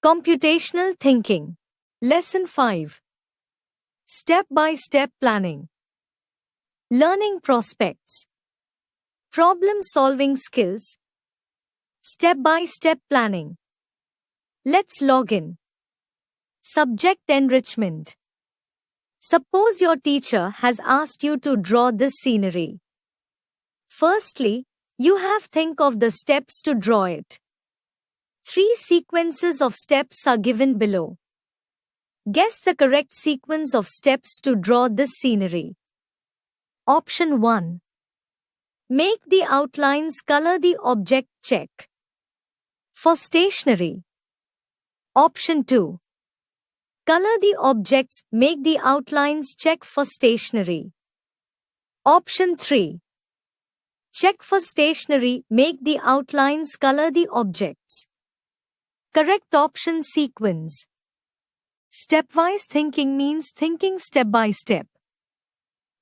Computational Thinking. Lesson 5. Step-by-step planning. Learning prospects. Problem-solving skills. Step-by-step planning. Let's log in. Subject enrichment. Suppose your teacher has asked you to draw this scenery. Firstly, you have to think of the steps to draw it. 3 sequences of steps are given below. Guess the correct sequence of steps to draw this scenery. Option 1. Make the outlines color the object check. For stationery. Option 2. Color the objects, make the outlines check for stationery. Option 3. Check for stationery, make the outlines color the objects. Correct option sequence. Stepwise thinking means thinking step by step.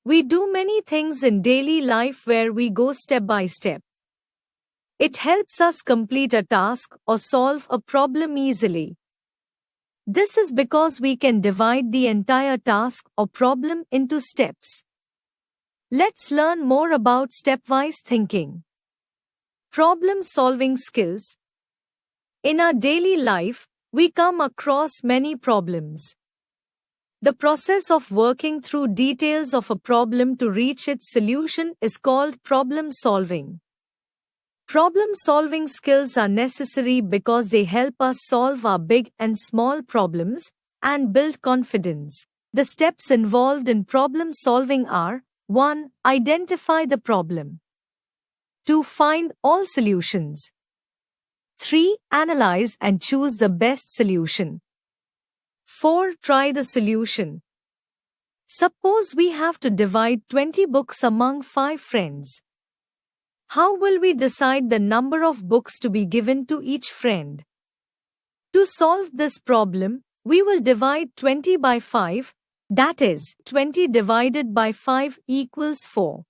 We do many things in daily life where we go step by step. It helps us complete a task or solve a problem easily. This is because we can divide the entire task or problem into steps. Let's learn more about stepwise thinking. Problem-solving skills. In our daily life, we come across many problems. The process of working through details of a problem to reach its solution is called problem solving. Problem-solving skills are necessary because they help us solve our big and small problems and build confidence. The steps involved in problem solving are: 1. Identify the problem. 2. Find all solutions. 3. Analyze and choose the best solution. 4. Try the solution. Suppose we have to divide 20 books among 5 friends. How will we decide the number of books to be given to each friend? To solve this problem, we will divide 20 by 5, that is, 20 divided by 5 equals 4.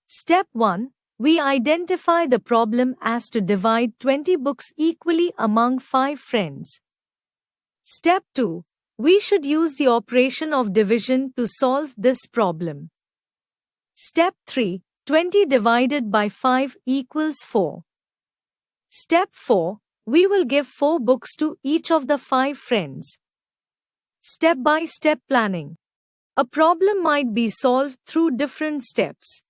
Step 1. We identify the problem as to divide 20 books equally among 5 friends. Step 2. We should use the operation of division to solve this problem. Step 3. 20 divided by 5 equals 4. Step 4. We will give 4 books to each of the 5 friends. Step-by-step planning. A problem might be solved through different steps.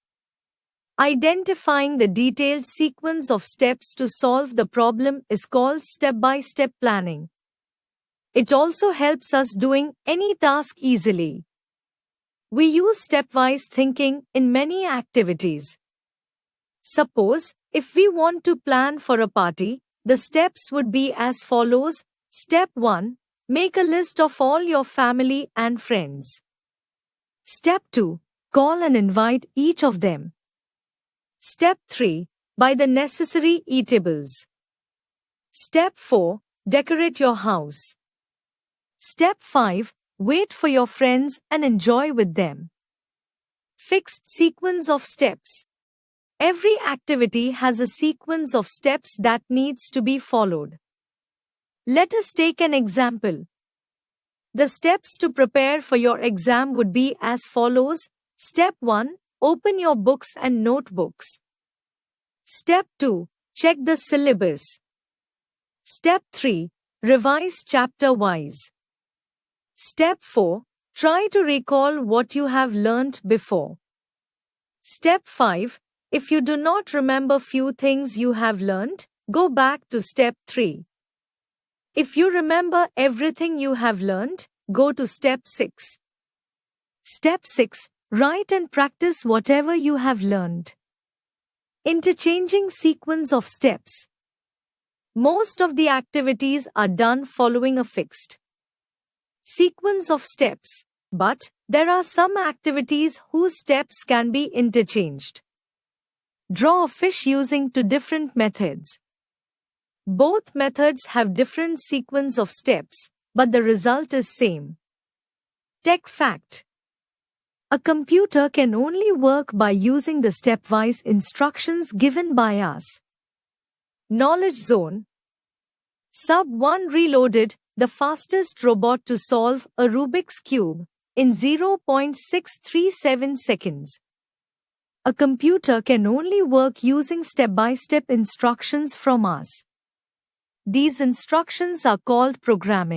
Identifying the detailed sequence of steps to solve the problem is called step-by-step planning. It also helps us doing any task easily. We use stepwise thinking in many activities. Suppose, if we want to plan for a party, the steps would be as follows. Step 1. Make a list of all your family and friends. Step 2. Call and invite each of them. Step 3. Buy the necessary eatables. Step 4. Decorate your house. Step 5. Wait for your friends and enjoy with them. Fixed sequence of steps. Every activity has a sequence of steps that needs to be followed. Let us take an example. The steps to prepare for your exam would be as follows. Step 1. Open your books and notebooks. Step 2. Check the syllabus. Step 3. Revise chapter-wise. Step 4. Try to recall what you have learnt before. Step 5. If you do not remember few things you have learnt, go back to step 3. If you remember everything you have learnt, go to step 6. Step 6. Write and practice whatever you have learned. Interchanging sequence of steps. Most of the activities are done following a fixed sequence of steps, but there are some activities whose steps can be interchanged. Draw a fish using 2 different methods. Both methods have different sequence of steps, but the result is same. Tech fact. A computer can only work by using the stepwise instructions given by us. Knowledge zone. Sub 1 Reloaded, the fastest robot to solve a Rubik's Cube in 0.637 seconds. A computer can only work using step-by-step instructions from us. These instructions are called programming.